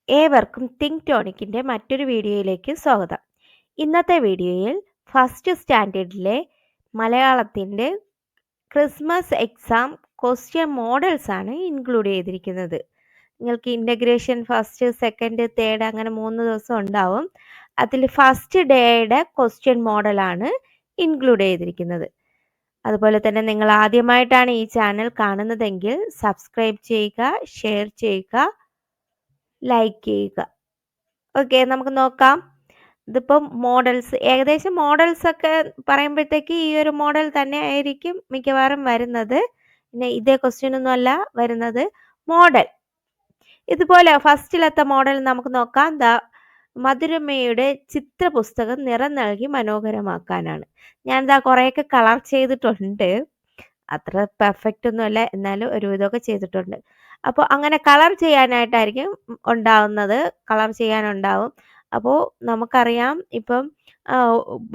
ഏവർക്കും തിങ്ക് ടോണിക്കിൻ്റെ മറ്റൊരു വീഡിയോയിലേക്ക് സ്വാഗതം. ഇന്നത്തെ വീഡിയോയിൽ ഫസ്റ്റ് സ്റ്റാൻഡേർഡിലെ മലയാളത്തിൻ്റെ ക്രിസ്മസ് എക്സാം ക്വസ്റ്റ്യൻ മോഡൽസ് ആണ് ഇൻക്ലൂഡ് ചെയ്തിരിക്കുന്നത്. നിങ്ങൾക്ക് ഇൻ്റഗ്രേഷൻ ഫസ്റ്റ്, സെക്കൻഡ്, തേർഡ് അങ്ങനെ 3 ദിവസം ഉണ്ടാവും. അതിൽ ഫസ്റ്റ് ഡേയുടെ ക്വസ്റ്റ്യൻ മോഡലാണ് ഇൻക്ലൂഡ് ചെയ്തിരിക്കുന്നത്. അതുപോലെ തന്നെ നിങ്ങൾ ആദ്യമായിട്ടാണ് ഈ ചാനൽ കാണുന്നതെങ്കിൽ സബ്സ്ക്രൈബ് ചെയ്യുക, ഷെയർ ചെയ്യുക, ലൈക്ക് ചെയ്യുക. ഓക്കെ, നമുക്ക് നോക്കാം. ഇതിപ്പം ഏകദേശം മോഡൽസ് ഒക്കെ പറയുമ്പോഴത്തേക്ക് ഈ ഒരു മോഡൽ തന്നെ ആയിരിക്കും മിക്കവാറും വരുന്നത്. പിന്നെ ഇതേ ക്വസ്റ്റ്യൻ ഒന്നും അല്ല വരുന്നത്. മോഡൽ ഇതുപോലെ ഫസ്റ്റിലത്തെ മോഡൽ നമുക്ക് നോക്കാം. മധുരമ്മയുടെ ചിത്രപുസ്തകം നിറം നൽകി മനോഹരമാക്കാനാണ്. ഞാൻ കുറേയൊക്കെ കളർ ചെയ്തിട്ടുണ്ട്. അത്ര പെർഫെക്റ്റ് ഒന്നും അല്ല, എന്നാലും ഒരുവിധമൊക്കെ ചെയ്തിട്ടുണ്ട്. അപ്പോൾ അങ്ങനെ കളർ ചെയ്യാനായിട്ടായിരിക്കും കളർ ചെയ്യാനുണ്ടാവും. അപ്പോൾ നമുക്കറിയാം, ഇപ്പം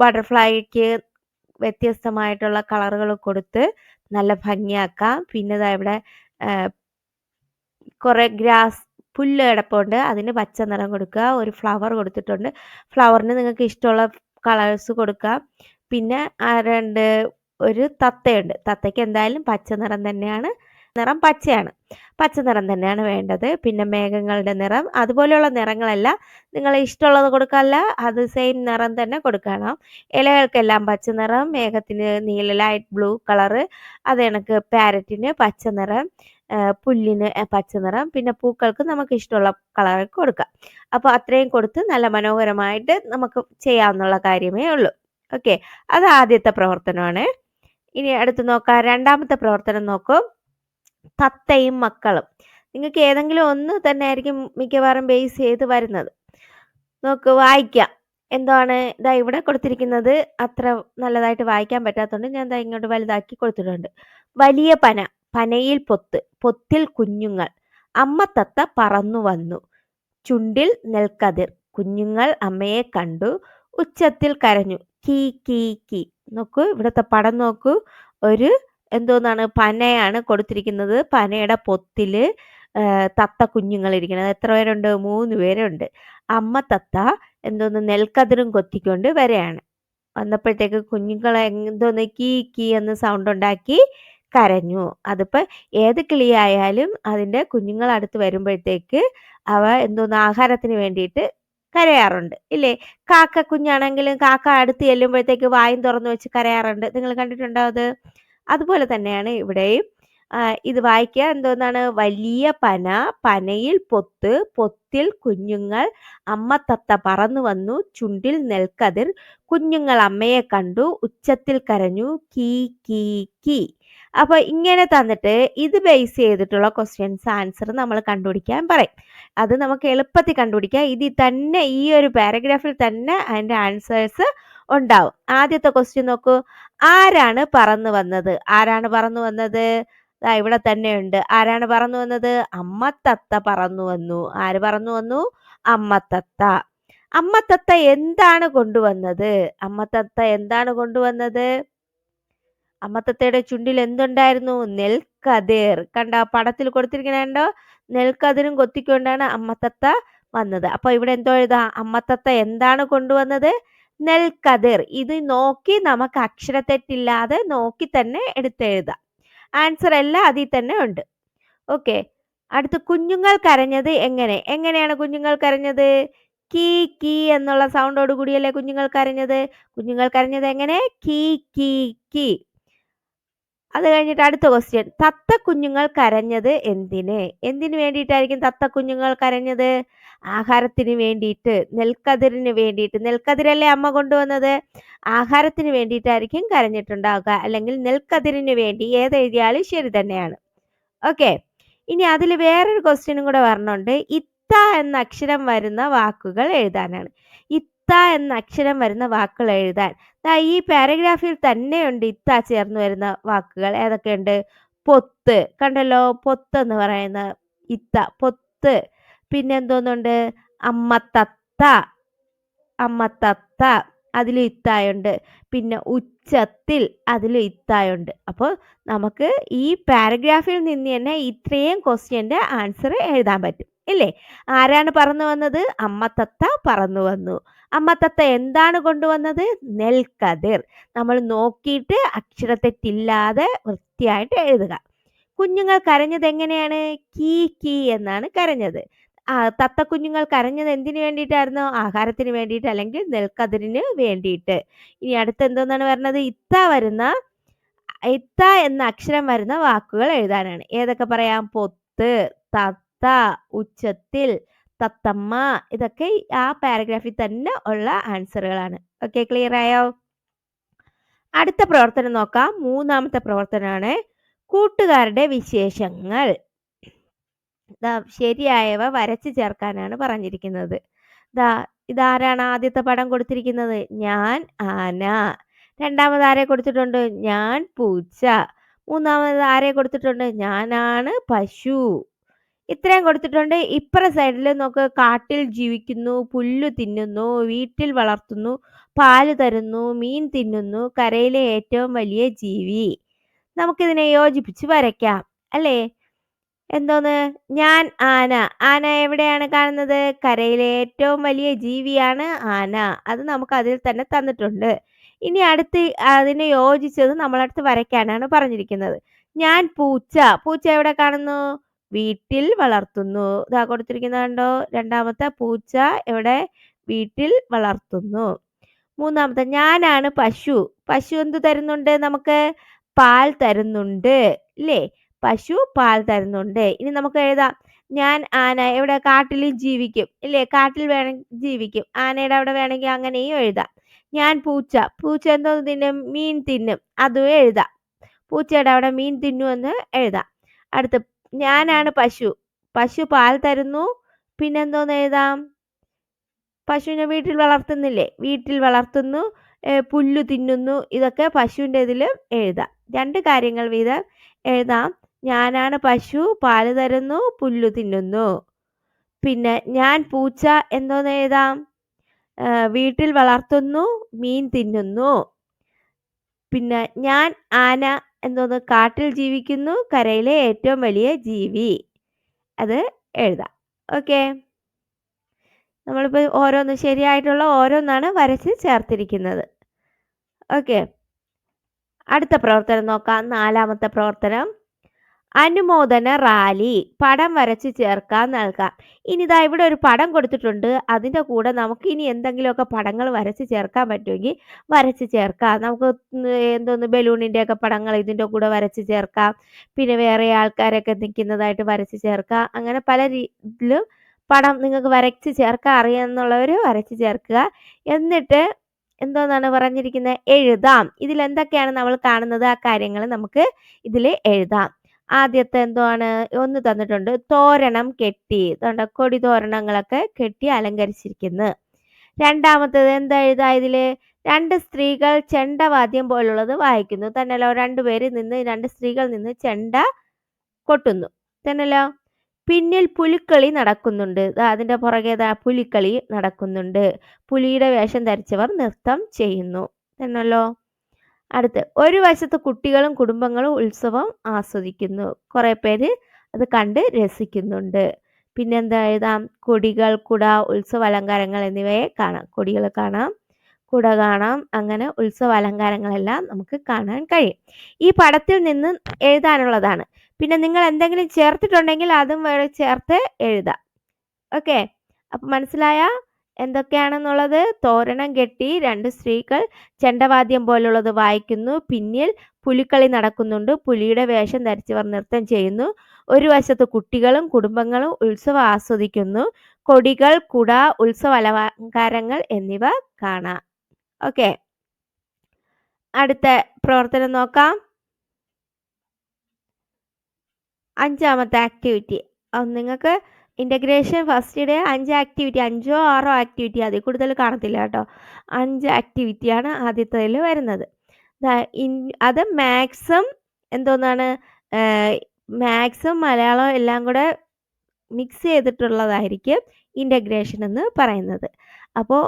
ബട്ടർഫ്ലൈക്ക് വ്യത്യസ്തമായിട്ടുള്ള കളറുകൾ കൊടുത്ത് നല്ല ഭംഗിയാക്കാം. പിന്നെ ഇവിടെ കുറേ പുല്ല് കിടപ്പുണ്ട്, അതിന് പച്ച നിറം കൊടുക്കുക. ഒരു ഫ്ലവർ കൊടുത്തിട്ടുണ്ട്, ഫ്ലവറിന് നിങ്ങൾക്ക് ഇഷ്ടമുള്ള കളേഴ്സ് കൊടുക്കാം. പിന്നെ ഒരു തത്തയുണ്ട്, തത്തയ്ക്ക് എന്തായാലും പച്ച നിറം തന്നെയാണ്, പച്ച നിറം തന്നെയാണ് വേണ്ടത്. പിന്നെ മേഘങ്ങളുടെ നിറം, അതുപോലെയുള്ള നിറങ്ങളെല്ലാം നിങ്ങൾ ഇഷ്ടമുള്ളത് കൊടുക്കാമല്ല, അത് സെയിം നിറം തന്നെ കൊടുക്കണം. ഇലകൾക്കെല്ലാം പച്ച നിറം, മേഘത്തിന് ലൈറ്റ് ബ്ലൂ കളറ്, അത് കണക്ക് പാരറ്റിന് പച്ച നിറം, പുല്ലിന് പച്ച നിറം, പിന്നെ പൂക്കൾക്ക് നമുക്ക് ഇഷ്ടമുള്ള കളർ കൊടുക്കാം. അപ്പോൾ അത്രയും കൊടുത്ത് നല്ല മനോഹരമായിട്ട് നമുക്ക് ചെയ്യാവുന്ന കാര്യമേ ഉള്ളൂ. ഓക്കെ, അത് ആദ്യത്തെ പ്രവർത്തനമാണ്. ഇനി അടുത്ത് നോക്കാം, രണ്ടാമത്തെ പ്രവർത്തനം നോക്കൂ. തത്തയും മക്കളും. നിങ്ങൾക്ക് ഏതെങ്കിലും ഒന്ന് തന്നെ ആയിരിക്കും മിക്കവാറും ബേസ് ചെയ്ത് വരുന്നത്. നോക്ക്, വായിക്കാം. എന്താണ് ഇവിടെ കൊടുത്തിരിക്കുന്നത്? അത്ര നല്ലതായിട്ട് വായിക്കാൻ പറ്റാത്തതുകൊണ്ട് ഞാൻ ഇങ്ങോട്ട് വലുതാക്കി കൊടുത്തിട്ടുണ്ട്. വലിയ പന, പനയിൽ പൊത്ത്, പൊത്തിൽ കുഞ്ഞുങ്ങൾ, അമ്മ തത്ത പറന്നു വന്നു, ചുണ്ടിൽ നെൽക്കതിർ, കുഞ്ഞുങ്ങൾ അമ്മയെ കണ്ടു, ഉച്ചത്തിൽ കരഞ്ഞു, കീ കീ കീ. നോക്കൂ, ഇവിടുത്തെ പടം നോക്കൂ. ഒരു എന്തോന്നാണ്, പനയാണ് കൊടുത്തിരിക്കുന്നത്. പനയുടെ പൊത്തില് തത്ത കുഞ്ഞുങ്ങൾ ഇരിക്കുന്നത്. എത്ര പേരുണ്ട്? 3 പേരുണ്ട്. അമ്മ തത്ത നെൽക്കതിരും കൊത്തിക്കൊണ്ട് വരെയാണ്. വന്നപ്പോഴത്തേക്ക് കുഞ്ഞുങ്ങൾ കീ കീ എന്ന് സൗണ്ട് ഉണ്ടാക്കി കരഞ്ഞു. അതിപ്പോ ഏത് കിളിയായാലും അതിൻ്റെ കുഞ്ഞുങ്ങൾ അടുത്ത് വരുമ്പോഴത്തേക്ക് അവ ആഹാരത്തിന് വേണ്ടിയിട്ട് കരയാറുണ്ട് ഇല്ലേ? കാക്ക കുഞ്ഞാണെങ്കിലും കാക്ക അടുത്ത് ചെല്ലുമ്പോഴത്തേക്ക് വായും തുറന്നു വെച്ച് കരയാറുണ്ട്. നിങ്ങൾ കണ്ടിട്ടുണ്ടോ അത്? അതുപോലെ തന്നെയാണ് ഇവിടെയും. ഇത് വായിക്കുക. വലിയ പന, പനയിൽ പൊത്ത്, പൊത്തിൽ കുഞ്ഞുങ്ങൾ, അമ്മ തത്ത പറന്നു വന്നു, ചുണ്ടിൽ നെൽക്കതിർ, കുഞ്ഞുങ്ങൾ അമ്മയെ കണ്ടു, ഉച്ചത്തിൽ കരഞ്ഞു, കീ കീ കീ. അപ്പോൾ ഇങ്ങനെ തന്നിട്ട് ഇത് ബേസ് ചെയ്തിട്ടുള്ള ക്വസ്റ്റ്യൻസ് ആൻസർ നമ്മൾ കണ്ടുപിടിക്കാൻ പറയും. അത് നമുക്ക് എളുപ്പത്തിൽ കണ്ടുപിടിക്കാം. ഇതിൽ തന്നെ ഈ ഒരു പാരഗ്രാഫിൽ തന്നെ അതിൻ്റെ ആൻസേഴ്സ് ഉണ്ടാവും. ആദ്യത്തെ ക്വസ്റ്റ്യൻ നോക്കൂ. ആരാണ് പറന്നു വന്നത്? ആരാണ് പറന്നു വന്നത്? ഇവിടെ തന്നെയുണ്ട്. ആരാണ് പറന്നു വന്നത്? അമ്മത്തത്ത പറന്നു വന്നു. ആര് പറന്നു വന്നു? അമ്മത്തത്ത. അമ്മത്തത്ത എന്താണ് കൊണ്ടുവന്നത്? അമ്മത്തത്ത എന്താണ് കൊണ്ടുവന്നത്? അമ്മത്തത്തയുടെ ചുണ്ടിൽ എന്തുണ്ടായിരുന്നു? നെൽക്കതിർ. കണ്ടോ, പടത്തിൽ കൊടുത്തിരിക്കണോ? നെൽക്കതിരും കൊത്തിക്കൊണ്ടാണ് അമ്മത്തത്ത വന്നത്. അപ്പൊ ഇവിടെ എന്തോ എഴുതാം? അമ്മത്തത്ത എന്താണ് കൊണ്ടുവന്നത്? നെൽക്കതിർ. ഇത് നോക്കി നമുക്ക് അക്ഷരത്തെറ്റില്ലാതെ നോക്കി തന്നെ എടുത്തെഴുതാം. ആൻസർ എല്ലാം അതിൽ തന്നെ ഉണ്ട്. ഓക്കെ, അടുത്ത് കുഞ്ഞുങ്ങൾ കരഞ്ഞത് എങ്ങനെയാണ് കുഞ്ഞുങ്ങൾ കരഞ്ഞത്? കീ കീ എന്നുള്ള സൗണ്ടോട് കൂടിയല്ലേ കുഞ്ഞുങ്ങൾ കരഞ്ഞത്. കുഞ്ഞുങ്ങൾ കരഞ്ഞത് എങ്ങനെ? കീ കീ കീ. അത് കഴിഞ്ഞിട്ട് അടുത്ത ക്വസ്റ്റ്യൻ. തത്ത കുഞ്ഞുങ്ങൾ കരഞ്ഞത് എന്തിനു വേണ്ടിയിട്ടായിരിക്കും തത്ത കുഞ്ഞുങ്ങൾ കരഞ്ഞത്? ആഹാരത്തിന് വേണ്ടിയിട്ട്, നെൽക്കതിരിന് വേണ്ടിയിട്ട്. നെൽക്കതിരല്ലേ അമ്മ കൊണ്ടുവന്നത്? ആഹാരത്തിന് വേണ്ടിയിട്ടായിരിക്കും കരഞ്ഞിട്ടുണ്ടാവുക, അല്ലെങ്കിൽ നെൽക്കതിരിന് വേണ്ടി. ഏതെഴുതിയാലും ശരി തന്നെയാണ്. ഓക്കെ, ഇനി അതിൽ വേറൊരു ക്വസ്റ്റ്യനും കൂടെ വരണുണ്ട്. ഇത്ത എന്ന അക്ഷരം വരുന്ന വാക്കുകൾ എഴുതാനാണ്. ഇത്ത എന്ന അക്ഷരം വരുന്ന വാക്കുകൾ എഴുതാൻ ഈ പാരഗ്രാഫിൽ തന്നെയുണ്ട് ഇത്ത ചേർന്ന് വരുന്ന വാക്കുകൾ. ഏതൊക്കെയുണ്ട്? പൊത്ത്, കണ്ടല്ലോ, പൊത്ത് എന്ന് പറയുന്ന ഇത്ത, പൊത്ത്. പിന്നെ എന്തോന്നുണ്ട്? അമ്മത്തത്ത, അമ്മത്തത്ത, അതിലും ഇത്തായുണ്ട്. പിന്നെ ഉച്ചത്തിൽ, അതിലും ഇത്തായുണ്ട്. അപ്പോൾ നമുക്ക് ഈ പാരഗ്രാഫിൽ നിന്ന് തന്നെ ഇത്രയും ക്വസ്റ്റ്യൻ്റെ ആൻസർ എഴുതാൻ പറ്റും. ഇല്ലേ? ആരാണ് പറന്നു വന്നത്? അമ്മത്തത്ത പറന്നു വന്നു. അമ്മത്തത്ത എന്താണ് കൊണ്ടുവന്നത്? നെൽക്കതിർ. നമ്മൾ നോക്കിയിട്ട് അക്ഷരത്തെറ്റില്ലാതെ വൃത്തിയായിട്ട് എഴുതുക. കുഞ്ഞുങ്ങൾ കരഞ്ഞത് എങ്ങനെയാണ്? കീ കീ എന്നാണ് കരഞ്ഞത്. തത്തക്കുഞ്ഞുങ്ങൾ കരഞ്ഞത് എന്തിനു വേണ്ടിയിട്ടായിരുന്നു? ആഹാരത്തിന് വേണ്ടിയിട്ട് അല്ലെങ്കിൽ നെൽക്കതിരിന് വേണ്ടിയിട്ട്. ഇനി അടുത്ത എന്തോന്നാണ് വരുന്നത്? ഇത്ത എന്ന അക്ഷരം വരുന്ന വാക്കുകൾ എഴുതാനാണ്. ഏതൊക്കെ പറയാം? പൊത്ത്, തത്ത, ഉച്ചത്തിൽ, തത്തമ്മ ഇതൊക്കെ ആ പാരഗ്രാഫിൽ തന്നെ ഉള്ള ആൻസറുകളാണ്. ഓക്കെ, ക്ലിയർ ആയോ? അടുത്ത പ്രവർത്തനം നോക്കാം. മൂന്നാമത്തെ പ്രവർത്തനമാണ് കൂട്ടുകാരുടെ വിശേഷങ്ങൾ. ശരിയായവ വരച്ചു ചേർക്കാനാണ് പറഞ്ഞിരിക്കുന്നത്. ഇതാരാണ് ആദ്യത്തെ പടം കൊടുത്തിരിക്കുന്നത്? ഞാൻ ആന. രണ്ടാമത് ആരെ കൊടുത്തിട്ടുണ്ട്? ഞാൻ പൂച്ച. മൂന്നാമത് ആരെ കൊടുത്തിട്ടുണ്ട്? ഞാനാണ് പശു. ഇത്രയും കൊടുത്തിട്ടുണ്ട്. ഇപ്പുറ സൈഡിൽ നോക്ക്, കാട്ടിൽ ജീവിക്കുന്നു, പുല്ലു തിന്നുന്നു, വീട്ടിൽ വളർത്തുന്നു, പാല് തരുന്നു, മീൻ തിന്നുന്നു, കരയിലെ ഏറ്റവും വലിയ ജീവി. നമുക്കിതിനെ യോജിപ്പിച്ച് വരയ്ക്കാം അല്ലേ? എന്തോന്ന്? ഞാൻ ആന. ആന എവിടെയാണ് കാണുന്നത്? കരയിലെ ഏറ്റവും വലിയ ജീവിയാണ് ആന. അത് നമുക്ക് അതിൽ തന്നെ തന്നിട്ടുണ്ട്. ഇനി അടുത്ത് അതിനെ യോജിച്ചത് നമ്മളടുത്ത് വരയ്ക്കാനാണ് പറഞ്ഞിരിക്കുന്നത്. ഞാൻ പൂച്ച. പൂച്ച എവിടെ കാണുന്നു? വീട്ടിൽ വളർത്തുന്നു. ഇതാ കൊടുത്തിരിക്കുന്നത് കണ്ടോ? രണ്ടാമത്തെ പൂച്ച എവിടെ? വീട്ടിൽ വളർത്തുന്നു. മൂന്നാമത്തെ ഞാനാണ് പശു. പശു എന്ത് തരുന്നുണ്ട് നമുക്ക്? പാൽ തരുന്നുണ്ട്. ഇല്ലേ? പശു പാൽ തരുന്നുണ്ട്. ഇനി നമുക്ക് എഴുതാം. ഞാൻ ആന എവിടെ? കാട്ടിൽ ജീവിക്കും. ഇല്ലേ? കാട്ടിൽ ജീവിക്കും. ആനയുടെ അവിടെ വേണമെങ്കിൽ അങ്ങനെയും എഴുതാം. ഞാൻ പൂച്ച. പൂച്ച എന്തോ തിന്നും? മീൻ തിന്നും. അതും എഴുതാം. പൂച്ചയുടെ അവിടെ മീൻ തിന്നുമെന്ന് എഴുതാം. അടുത്ത് ഞാനാണ് പശു. പശു പാൽ തരുന്നു. പിന്നെന്തോന്ന് എഴുതാം? പശുവിനെ വീട്ടിൽ വളർത്തുന്നില്ലേ? വീട്ടിൽ വളർത്തുന്നു, പുല്ലു തിന്നുന്നു. ഇതൊക്കെ പശുവിൻ്റെ ഇതിൽ എഴുതാം. 2 കാര്യങ്ങൾ വീതം എഴുതാം. ഞാനാണ് പശു, പാല് തരുന്നു, പുല്ലു തിന്നുന്നു. പിന്നെ ഞാൻ പൂച്ച എന്തോന്ന് എഴുതാം? വീട്ടിൽ വളർത്തുന്നു, മീൻ തിന്നുന്നു. പിന്നെ ഞാൻ ആന എന്തോന്ന്? കാട്ടിൽ ജീവിക്കുന്നു, കരയിലെ ഏറ്റവും വലിയ ജീവി. അത് എഴുതാം. ഓക്കെ. നമ്മളിപ്പോൾ ഓരോന്ന് ശരിയായിട്ടുള്ള ഓരോന്നാണ് വരച്ച് ചേർത്തിരിക്കുന്നത്. ഓക്കെ. അടുത്ത പ്രവർത്തനം നോക്കാം. 4ാമത്തെ പ്രവർത്തനം അനുമോദന റാലി. പടം വരച്ച് ചേർക്കാൻ നൽകാം. ഇനി ഇതാ ഇവിടെ ഒരു പടം കൊടുത്തിട്ടുണ്ട്. അതിൻ്റെ കൂടെ നമുക്ക് ഇനി എന്തെങ്കിലുമൊക്കെ പടങ്ങൾ വരച്ച് ചേർക്കാൻ പറ്റുമെങ്കിൽ വരച്ച് ചേർക്കാം. നമുക്ക് എന്തോന്ന് ബലൂണിൻ്റെയൊക്കെ പടങ്ങൾ ഇതിൻ്റെ കൂടെ വരച്ച് ചേർക്കാം. പിന്നെ വേറെ ആൾക്കാരൊക്കെ നിൽക്കുന്നതായിട്ട് വരച്ച് ചേർക്കാം. അങ്ങനെ പല രീതിയിലും പടം നിങ്ങൾക്ക് വരച്ച് ചേർക്കാൻ അറിയാമെന്നുള്ളവർ വരച്ച് ചേർക്കുക. എന്നിട്ട് എന്തോന്നാണ് പറഞ്ഞിരിക്കുന്നത്? എഴുതാം. ഇതിൽ എന്തൊക്കെയാണ് നമ്മൾ കാണുന്നത് ആ കാര്യങ്ങൾ നമുക്ക് ഇതിൽ എഴുതാം. ആദ്യത്തെ എന്താണ്? ഒന്ന് തന്നിട്ടുണ്ട്. തോരണം കെട്ടി. കൊടി തോരണങ്ങളൊക്കെ കെട്ടി അലങ്കരിച്ചിരിക്കുന്നു. രണ്ടാമത്തേത് എന്താ എഴുതാ ഇതില്? 2 സ്ത്രീകൾ ചെണ്ടവാദ്യം പോലുള്ളത് വായിക്കുന്നു. തന്നെയല്ലോ? 2 സ്ത്രീകൾ നിന്ന് ചെണ്ട കൊട്ടുന്നു. തന്നെയല്ലോ? പിന്നിൽ പുലിക്കളി നടക്കുന്നുണ്ട്. അതിന്റെ പുറകെ പുലിക്കളി നടക്കുന്നുണ്ട്. പുലിയുടെ വേഷം ധരിച്ചവർ നൃത്തം ചെയ്യുന്നു. തന്നല്ലോ? അടുത്ത് ഒരു വശത്ത് കുട്ടികളും കുടുംബങ്ങളും ഉത്സവം ആസ്വദിക്കുന്നു. കുറെ പേര് അത് കണ്ട് രസിക്കുന്നുണ്ട്. പിന്നെന്താ എഴുതാം? കൊടികൾ, കുട, ഉത്സവ അലങ്കാരങ്ങൾ എന്നിവയെ കാണാം. കൊടികൾ കാണാം, കുട കാണാം. അങ്ങനെ ഉത്സവ അലങ്കാരങ്ങളെല്ലാം നമുക്ക് കാണാൻ കഴിയും. ഈ പടത്തിൽ നിന്ന് എഴുതാനുള്ളതാണ്. പിന്നെ നിങ്ങൾ എന്തെങ്കിലും ചേർത്തിട്ടുണ്ടെങ്കിൽ അതും ചേർത്ത് എഴുതാം. ഓക്കെ. അപ്പം മനസ്സിലായ എന്തൊക്കെയാണെന്നുള്ളത്? തോരണം കെട്ടി 2 സ്ത്രീകൾ ചെണ്ടവാദ്യം പോലുള്ളത് വായിക്കുന്നു. പിന്നിൽ പുലിക്കളി നടക്കുന്നുണ്ട്. പുലിയുടെ വേഷം ധരിച്ചവർ നൃത്തം ചെയ്യുന്നു. ഒരു വശത്ത് കുട്ടികളും കുടുംബങ്ങളും ഉത്സവം ആസ്വദിക്കുന്നു. കൊടികൾ, കുട, ഉത്സവ അലങ്കാരങ്ങൾ എന്നിവ കാണാം. ഓക്കെ. അടുത്ത പ്രവർത്തനം നോക്കാം. 5ാമത്തെ ആക്ടിവിറ്റി. നിങ്ങൾക്ക് ഇൻ്റഗ്രേഷൻ ഫസ്റ്റ് ഡേ 5 ആക്ടിവിറ്റി, 5ഓ 6ഓ ആക്ടിവിറ്റി, അതിൽ കൂടുതൽ കാണത്തില്ല കേട്ടോ. 5 ആക്ടിവിറ്റിയാണ് ആദ്യത്തേതിൽ വരുന്നത്. അത് മാത്സും എന്തോന്നാണ്? മാത്സും മലയാളവും എല്ലാം കൂടെ മിക്സ് ചെയ്തിട്ടുള്ളതായിരിക്കും ഇൻ്റഗ്രേഷൻ എന്ന് പറയുന്നത്. അപ്പോൾ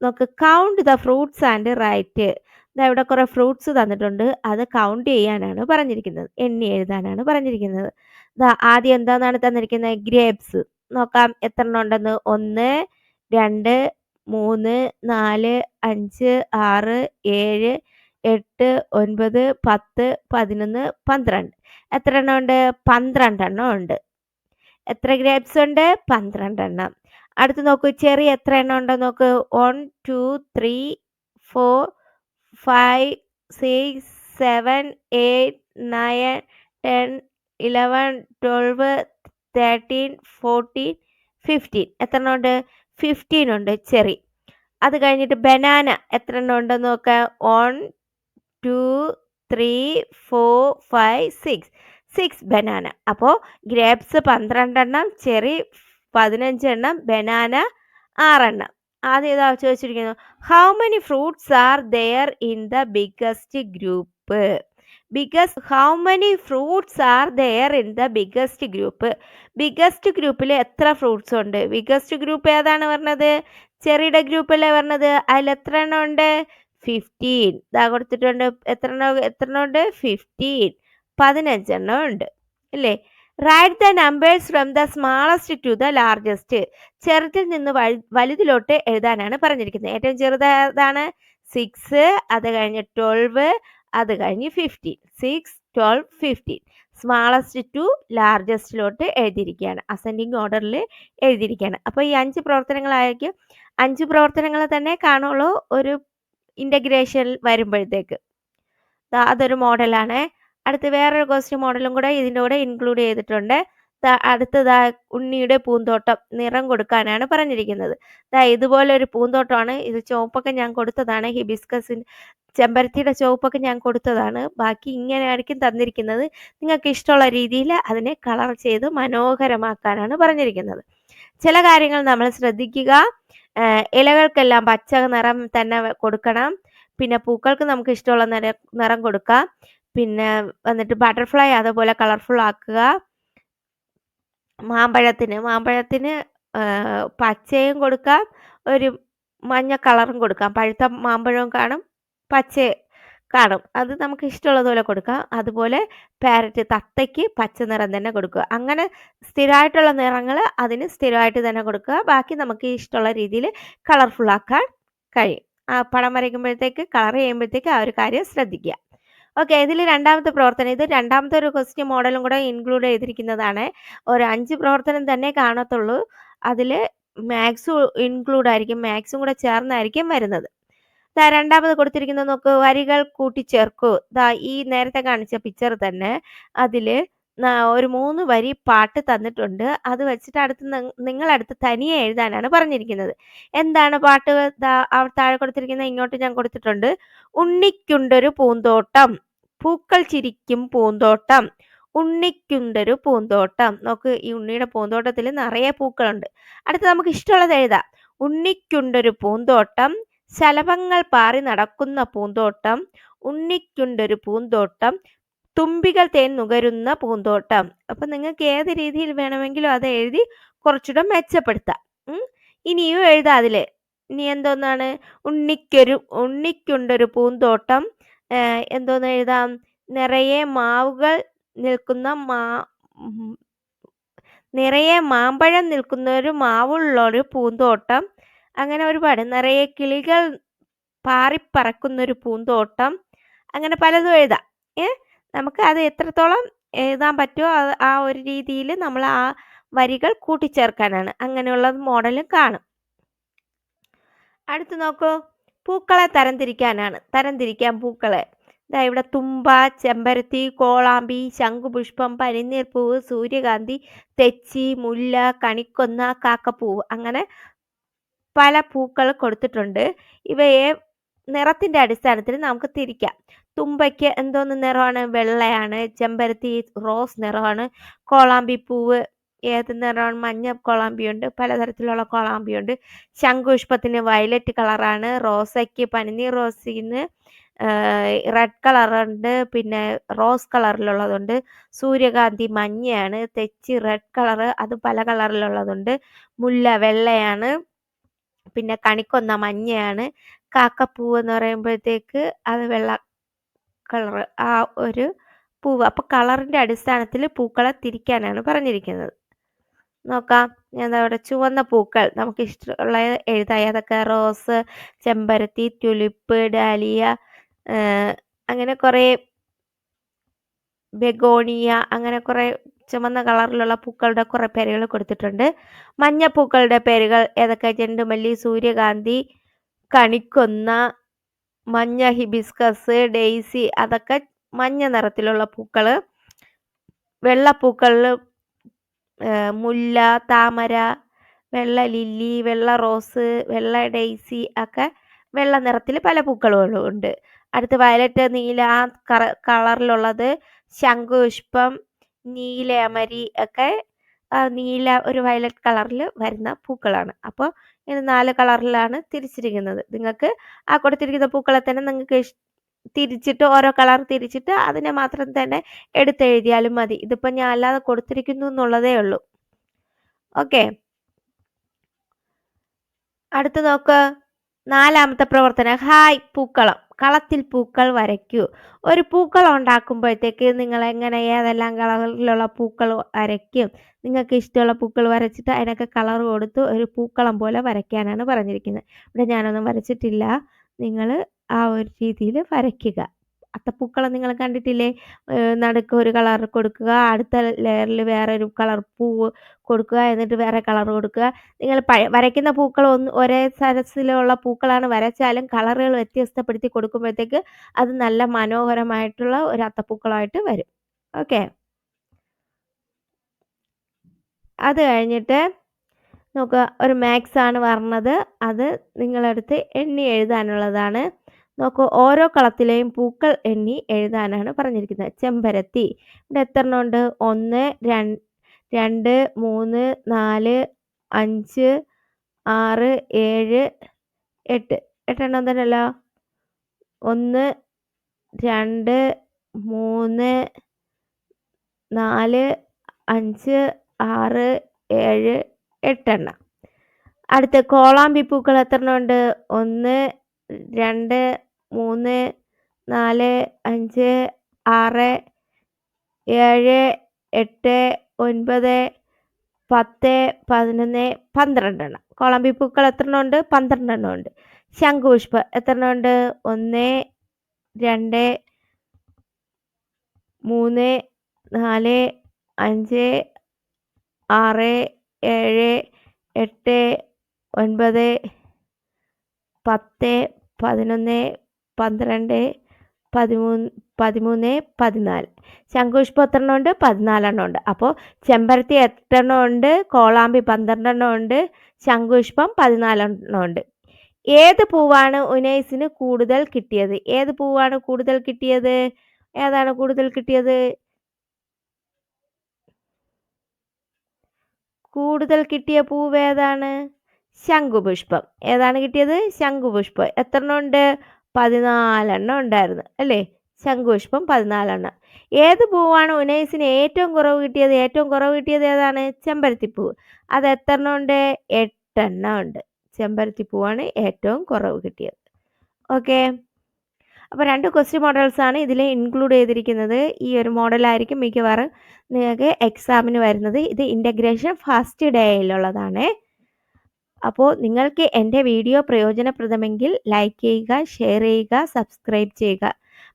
നമുക്ക് count the fruits and write. ഇവിടെ കുറേ ഫ്രൂട്ട്സ് തന്നിട്ടുണ്ട്. അത് കൗണ്ട് ചെയ്യാനാണ് പറഞ്ഞിരിക്കുന്നത്. എണ്ണി എഴുതാനാണ് പറഞ്ഞിരിക്കുന്നത്. ആദ്യം എന്താണെന്നാണ് തന്നിരിക്കുന്നത്? ഗ്രേപ്സ്. നോക്കാം എത്രണ്ണം ഉണ്ടെന്ന്. 1, 2, 3, 4, 5, 6, 7, 8, 9, 10, 11, 12. എത്ര എണ്ണം ഉണ്ട്? 12 എണ്ണം ഉണ്ട്. എത്ര ഗ്രേപ്സ് ഉണ്ട്? 12 എണ്ണം. അടുത്ത് നോക്കൂ, ചെറി എത്ര എണ്ണം ഉണ്ടെന്ന് നോക്ക്. 1, 2, 3, 4, 5, 6, 7, 8, 9, 10, 11, 12, 13, 14, 15. എത്ര എണ്ണം ഉണ്ട്? 15 ഉണ്ട് ചെറി. അത് കഴിഞ്ഞിട്ട് ബനാന എത്ര എണ്ണം ഉണ്ടെന്ന് നോക്കാം. 1, 2, 3, 4, 5, 6. 6 ബനാന. അപ്പോൾ ഗ്രേപ്സ് 12 എണ്ണം, ചെറി 15 എണ്ണം, ബനാന 6 എണ്ണം. ആദ്യം ഇതാ ചോദിച്ചിരിക്കുന്നു, how many fruits are there in the biggest group? How many fruits are there in the biggest group? Biggest ഗ്രൂപ്പിൽ എത്ര ഫ്രൂട്ട്സ് ഉണ്ട്? ബിഗ്ഗസ്റ്റ് ഗ്രൂപ്പ് ഏതാണ് പറഞ്ഞത്? ചെറിയുടെ ഗ്രൂപ്പല്ലേ പറഞ്ഞത്. അതിൽ എത്ര എണ്ണം ഉണ്ട്? 15. ഇതാ കൊടുത്തിട്ടുണ്ട്. എത്ര എണ്ണം ഉണ്ട്? 15. 15 എണ്ണം ഉണ്ട് അല്ലേ? Write the numbers from the smallest to the largest. ചെറുതിൽ നിന്ന് വലുതിലോട്ട് എഴുതാനാണ് പറഞ്ഞിരിക്കുന്നത്. ഏറ്റവും ചെറുത് ഏതാണ്? 6, അത് കഴിഞ്ഞ് 12, അത് കഴിഞ്ഞ് 15. 6, 12, 15. സ്മാളസ്റ്റ് ടു ലാർജസ്റ്റിലോട്ട് എഴുതിയിരിക്കുകയാണ്. അസെൻഡിങ് ഓർഡറിൽ എഴുതിയിരിക്കുകയാണ്. അപ്പോൾ ഈ 5 പ്രവർത്തനങ്ങളായിരിക്കും. 5 പ്രവർത്തനങ്ങൾ തന്നെ കാണുള്ളൂ ഒരു ഇൻ്റഗ്രേഷൻ വരുമ്പോഴത്തേക്ക്. അതൊരു മോഡലാണ്. അടുത്ത് വേറൊരു ക്വസ്റ്റ്യൻ മോഡലും കൂടെ ഇതിൻ്റെ കൂടെ ഇൻക്ലൂഡ് ചെയ്തിട്ടുണ്ട്. അടുത്തതാ ഉണ്ണിയുടെ പൂന്തോട്ടം നിറം കൊടുക്കാനാണ് പറഞ്ഞിരിക്കുന്നത്. ഇതുപോലെ ഒരു പൂന്തോട്ടമാണ്. ഇത് ചുവപ്പൊക്കെ ഞാൻ കൊടുത്തതാണ്. ഹിബിസ്കസിൻ്റെ ചെമ്പരത്തിയുടെ ചുവപ്പൊക്കെ ഞാൻ കൊടുത്തതാണ്. ബാക്കി ഇങ്ങനെയായിരിക്കും തന്നിരിക്കുന്നത്. നിങ്ങൾക്ക് ഇഷ്ടമുള്ള രീതിയിൽ അതിനെ കളർ ചെയ്ത് മനോഹരമാക്കാനാണ് പറഞ്ഞിരിക്കുന്നത്. ചില കാര്യങ്ങൾ നമ്മൾ ശ്രദ്ധിക്കുക. ഇലകൾക്കെല്ലാം പച്ച നിറം തന്നെ കൊടുക്കണം. പിന്നെ പൂക്കൾക്ക് നമുക്ക് ഇഷ്ടമുള്ള നിറം കൊടുക്കാം. പിന്നെ വന്നിട്ട് ബട്ടർഫ്ലൈ അതുപോലെ കളർഫുൾ ആക്കുക. മാമ്പഴത്തിന് പച്ചയും കൊടുക്കാം, ഒരു മഞ്ഞ കളറും കൊടുക്കാം. പഴുത്ത മാമ്പഴവും കാണും, പച്ച കാണും. അത് നമുക്ക് ഇഷ്ടമുള്ളതുപോലെ കൊടുക്കാം. അതുപോലെ പാരറ്റ് തത്തയ്ക്ക് പച്ച നിറം തന്നെ കൊടുക്കുക. അങ്ങനെ സ്ഥിരമായിട്ടുള്ള നിറങ്ങൾ അതിന് സ്ഥിരമായിട്ട് തന്നെ കൊടുക്കുക. ബാക്കി നമുക്ക് ഇഷ്ടമുള്ള രീതിയിൽ കളർഫുൾ ആക്കാൻ കഴിയും. ആ പടം വരയ്ക്കുമ്പോഴത്തേക്ക് കളർ ചെയ്യുമ്പോഴത്തേക്ക് ആ ഒരു കാര്യം ശ്രദ്ധിക്കുക. ഓക്കെ, ഇതിൽ രണ്ടാമത്തെ പ്രവർത്തനം, ഇത് രണ്ടാമത്തെ ഒരു ക്വസ്റ്റ്യൻ മോഡലും കൂടെ ഇൻക്ലൂഡ് ചെയ്തിരിക്കുന്നതാണ്. ഒരു 5 പ്രവർത്തനം തന്നെ കാണത്തുള്ളൂ. അതിൽ മാത്സും ഇൻക്ലൂഡ് ആയിരിക്കും, മാത്സും കൂടെ ചേർന്നായിരിക്കും വരുന്നത്. രണ്ടാമത് കൊടുത്തിരിക്കുന്നത് നോക്ക്, വരികൾ കൂട്ടിച്ചേർക്കൂ. ഈ നേരത്തെ കാണിച്ച പിക്ചർ തന്നെ അതിൽ ഒരു 3 വരി പാട്ട് തന്നിട്ടുണ്ട്. അത് വെച്ചിട്ട് നിങ്ങളടുത്ത് തനിയെ എഴുതാനാണ് പറഞ്ഞിരിക്കുന്നത്. എന്താണ് പാട്ട്? താഴെ കൊടുത്തിരിക്കുന്നത് ഇങ്ങോട്ട് ഞാൻ കൊടുത്തിട്ടുണ്ട്. ഉണ്ണിക്കുണ്ടൊരു പൂന്തോട്ടം, പൂക്കൾ ചിരിക്കും പൂന്തോട്ടം, ഉണ്ണിക്കുണ്ടൊരു പൂന്തോട്ടം. നോക്ക്, ഈ ഉണ്ണിയുടെ പൂന്തോട്ടത്തിൽ നിറയെ പൂക്കളുണ്ട്. അടുത്ത് നമുക്ക് ഇഷ്ടമുള്ളത് എഴുതാം. ഉണ്ണിക്കുണ്ടൊരു പൂന്തോട്ടം, ശലഭങ്ങൾ പാറി നടക്കുന്ന പൂന്തോട്ടം, ഉണ്ണിക്കുണ്ടൊരു പൂന്തോട്ടം, തുമ്പികൾ തേൻ നുകരുന്ന പൂന്തോട്ടം. അപ്പൊ നിങ്ങൾക്ക് ഏത് രീതിയിൽ വേണമെങ്കിലും അത് എഴുതി കുറച്ചുകൂടെ മെച്ചപ്പെടുത്താം. ഇനിയും എഴുതാം അതില്. ഇനി എന്തോന്നാണ്? ഉണ്ണിക്കുണ്ടൊരു പൂന്തോട്ടം, എന്തോന്ന് എഴുതാം? നിറയെ മാവുകൾ നിൽക്കുന്ന നിറയെ മാമ്പഴം നിൽക്കുന്ന ഒരു മാവുള്ളൊരു പൂന്തോട്ടം. അങ്ങനെ ഒരുപാട്. നിറയെ കിളികൾ പാറിപ്പറക്കുന്നൊരു പൂന്തോട്ടം. അങ്ങനെ പലതും എഴുതാം. നമുക്ക് അത് എത്രത്തോളം എഴുതാൻ പറ്റുമോ ആ ഒരു രീതിയിൽ നമ്മൾ ആ വരികൾ കൂട്ടിച്ചേർക്കാനാണ്. അങ്ങനെയുള്ള മോഡലും കാണും. അടുത്ത് നോക്കൂ, പൂക്കളെ തരംതിരിക്കാം പൂക്കളെ. ഇവിടെ തുമ്പ, ചെമ്പരത്തി, കോളാമ്പി, ശംഖുപുഷ്പം, പനിനീർപ്പൂവ്, സൂര്യകാന്തി, തെച്ചി, മുല്ല, കണിക്കൊന്ന, കാക്കപ്പൂവ്, അങ്ങനെ പല പൂക്കൾ കൊടുത്തിട്ടുണ്ട്. ഇവയെ നിറത്തിന്റെ അടിസ്ഥാനത്തിൽ നമുക്ക് തിരിക്കാം. തുമ്പയ്ക്ക് എന്തോന്ന് നിറമാണ്? വെള്ളയാണ്. ചെമ്പരത്തി റോസ് നിറമാണ്. കോളാമ്പി പൂവ് ഏത് നിറമാണ്? മഞ്ഞ കോളാമ്പിയുണ്ട്, പലതരത്തിലുള്ള കോളാമ്പിയുണ്ട്. ശംഖുപുഷ്പത്തിന് വയലറ്റ് കളറാണ്. റോസയ്ക്ക്, പനിനീർ റോസിന് റെഡ് കളറുണ്ട്, പിന്നെ റോസ് കളറിലുള്ളതുണ്ട്. സൂര്യകാന്തി മഞ്ഞയാണ്. തെച്ചി റെഡ് കളറ്, അത് പല കളറിലുള്ളതുണ്ട്. മുല്ല വെള്ളയാണ്. പിന്നെ കണിക്കൊന്ന മഞ്ഞയാണ്. കാക്കപ്പൂവ് എന്ന് പറയുമ്പോഴത്തേക്ക് അത് വെള്ള കളറ്, ആ ഒരു പൂവ്. അപ്പോൾ കളറിന്റെ അടിസ്ഥാനത്തിൽ പൂക്കളെ തിരിക്കാനാണ് പറഞ്ഞിരിക്കുന്നത്. നോക്കാം. ഞാൻ ദാ ഇവിടെ ചുവന്ന പൂക്കൾ നമുക്ക് ഇഷ്ടമുള്ള എഴുതാം. ഏതൊക്കെ? റോസ്, ചെമ്പരത്തി, ട്യുലിപ്പ്, ഡാലിയ, അങ്ങനെ കുറേ ബെഗോണിയ, അങ്ങനെ കുറേ ചുമന്ന കളറിലുള്ള പൂക്കളുടെ കുറേ പേരുകൾ കൊടുത്തിട്ടുണ്ട്. മഞ്ഞ പൂക്കളുടെ പേരുകൾ ഏതൊക്കെ? ചെണ്ടുമല്ലി, സൂര്യകാന്തി, കണിക്കൊന്ന, മഞ്ഞ ഹിബിസ്കസ്, ഡെയ്സി, അതൊക്കെ മഞ്ഞ നിറത്തിലുള്ള പൂക്കള്. വെള്ളപ്പൂക്കളിൽ മുല്ല, താമര, വെള്ള ലില്ലി, വെള്ള റോസ്, വെള്ള ഡെയ്സി ഒക്കെ വെള്ള നിറത്തിൽ പല പൂക്കളും ഉണ്ട്. അടുത്ത് വയലറ്റ്, നീല, ആ കളറിലുള്ളത് ശംഖുപുഷ്പം, നീലയമരി ഒക്കെ നീല ഒരു വയലറ്റ് കളറിൽ വരുന്ന പൂക്കളാണ്. അപ്പോൾ ഇത് 4 കളറിലാണ് തിരിച്ചിരിക്കുന്നത്. നിങ്ങൾക്ക് ആ കൊടുത്തിരിക്കുന്ന പൂക്കളെ തന്നെ നിങ്ങൾക്ക് തിരിച്ചിട്ട് ഓരോ കളർ തിരിച്ചിട്ട് അതിനെ മാത്രം തന്നെ എടുത്തെഴുതിയാലും മതി. ഇതിപ്പോൾ ഞാൻ അല്ലാതെ കൊടുത്തിരിക്കുന്നു എന്നുള്ളതേ ഉള്ളൂ. ഓക്കെ, അടുത്ത് നോക്ക്. 4ാമത്തെ പ്രവർത്തനം. ഹായ് പൂക്കളം. കളത്തിൽ പൂക്കൾ വരയ്ക്കൂ. ഒരു പൂക്കളം ഉണ്ടാക്കുമ്പോഴത്തേക്ക് നിങ്ങൾ എങ്ങനെ ഏതെല്ലാം കളറിലുള്ള പൂക്കൾ വരയ്ക്കും? നിങ്ങൾക്ക് ഇഷ്ടമുള്ള പൂക്കൾ വരച്ചിട്ട് അതിനൊക്കെ കളർ കൊടുത്ത് ഒരു പൂക്കളം പോലെ വരയ്ക്കാനാണ് പറഞ്ഞിരിക്കുന്നത്. ഇവിടെ ഞാനൊന്നും വരച്ചിട്ടില്ല. നിങ്ങൾ ആ ഒരു രീതിയിൽ വരയ്ക്കുക. അത്തപ്പൂക്കളം നിങ്ങൾ കണ്ടിട്ടില്ലേ? നടുക്ക് ഒരു കളർ കൊടുക്കുക, അടുത്ത ലെയറിൽ വേറൊരു കളർ പൂവ് കൊടുക്കുക, എന്നിട്ട് വേറെ കളർ കൊടുക്കുക. നിങ്ങൾ വരയ്ക്കുന്ന പൂക്കൾ ഒരേ സരസിലുള്ള പൂക്കളാണ് വരച്ചാലും കളറുകൾ വ്യത്യസ്തപ്പെടുത്തി കൊടുക്കുമ്പോഴത്തേക്ക് അത് നല്ല മനോഹരമായിട്ടുള്ള ഒരു അത്തപ്പൂക്കളമായിട്ട് വരും. ഓക്കെ, അത് കഴിഞ്ഞിട്ട് നോക്കുക. ഒരു മാക്സ് ആണ് പറഞ്ഞത്. അത് നിങ്ങളെടുത്ത് എണ്ണി എഴുതാനുള്ളതാണ്. നോക്കൂ, ഓരോ കളത്തിലെയും പൂക്കൾ എണ്ണി എഴുതാനാണ് പറഞ്ഞിരിക്കുന്നത്. ചെമ്പരത്തി ഇവിടെ എത്ര എണ്ണം ഉണ്ട്? 1, 2, 3, 4, 5, 6, 7, 8. 8 എണ്ണം തന്നെയല്ലോ. 1, 2, 3, 4, 5, 6, 7, 8 എണ്ണം. അടുത്ത കോളാമ്പി പൂക്കൾ എത്ര എണ്ണം ഉണ്ട്? 1, 2, 3, 4, 5, 6, 7, 8, 9, 10, 11, 12 എണ്ണം. കോളാമ്പി പൂക്കൾ എത്ര എണ്ണം ഉണ്ട്? 12 എണ്ണം ഉണ്ട്. ശംഖുപുഷ്പം എത്ര എണ്ണം ഉണ്ട്? 1, 2, 3, 4, 5, 6, 7, 8, 9, 10, 11, 12, 13, 14. ശംഖുപുഷ്പം എത്ര എണ്ണം ഉണ്ട്? 14 എണ്ണം ഉണ്ട്. അപ്പോൾ ചെമ്പരത്തി എത്ര എണ്ണം ഉണ്ട്? കോളാമ്പി 12 എണ്ണം ഉണ്ട്. ശംഖുപുഷ്പം 14 എണ്ണം ഉണ്ട്. ഏത് പൂവാണ് ഉനൈസിന് കൂടുതൽ കിട്ടിയത്? ഏത് പൂവാണ് കൂടുതൽ കിട്ടിയത്? ഏതാണ് കൂടുതൽ കിട്ടിയത്? കൂടുതൽ കിട്ടിയ പൂവ് ഏതാണ്? ശംഖുപുഷ്പം. ഏതാണ് കിട്ടിയത്? ശംഖുപുഷ്പം. എത്ര എണ്ണം ഉണ്ട്? 14 എണ്ണം ഉണ്ടായിരുന്നു അല്ലേ? ശംഖുപുഷ്പം 14 എണ്ണം. ഏത് പൂവാണ് ഉനൈസിന് ഏറ്റവും കുറവ് കിട്ടിയത്? ഏറ്റവും കുറവ് കിട്ടിയത് ഏതാണ്? ചെമ്പരത്തിപ്പൂവ്. അത് എത്ര എണ്ണം ഉണ്ട്? 8 എണ്ണം ഉണ്ട്. ചെമ്പരത്തിപ്പൂവാണ് ഏറ്റവും കുറവ് കിട്ടിയത്. ഓക്കെ, അപ്പോൾ 2 ക്വസ്റ്റ്യൻ മോഡൽസ് ആണ് ഇതിൽ ഇൻക്ലൂഡ് ചെയ്തിരിക്കുന്നത്. ഈ ഒരു മോഡലായിരിക്കും മിക്കവാറും നിങ്ങൾക്ക് എക്സാമിന് വരുന്നത്. ഇത് ഇൻ്റഗ്രേഷൻ ഫസ്റ്റ് ഡേയിലുള്ളതാണ്. അപ്പോൾ നിങ്ങൾക്ക് എൻ്റെ വീഡിയോ പ്രയോജനപ്രദമെങ്കിൽ ലൈക്ക് ചെയ്യുക, ഷെയർ ചെയ്യുക, സബ്സ്ക്രൈബ് ചെയ്യുക.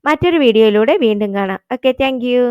മറ്റൊരു വീഡിയോയിലൂടെ വീണ്ടും കാണാം. Okay, thank you.